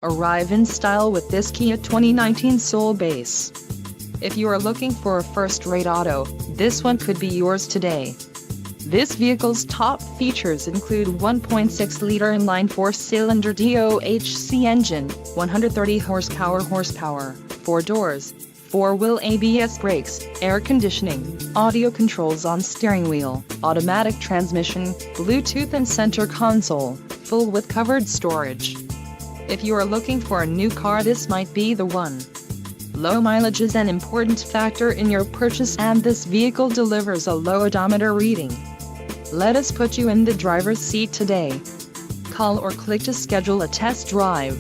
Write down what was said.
Arrive in style with this Kia 2019 Soul Base. If you are looking for a first-rate auto, this one could be yours today. This vehicle's top features include 1.6-liter inline four-cylinder DOHC engine, 130 horsepower, 4 doors, 4-wheel ABS brakes, air conditioning, audio controls on steering wheel, automatic transmission, Bluetooth and center console, full with covered storage. If you are looking for a new car, this might be the one. Low mileage is an important factor in your purchase, and this vehicle delivers a low odometer reading. Let us put you in the driver's seat today. Call or click to schedule a test drive.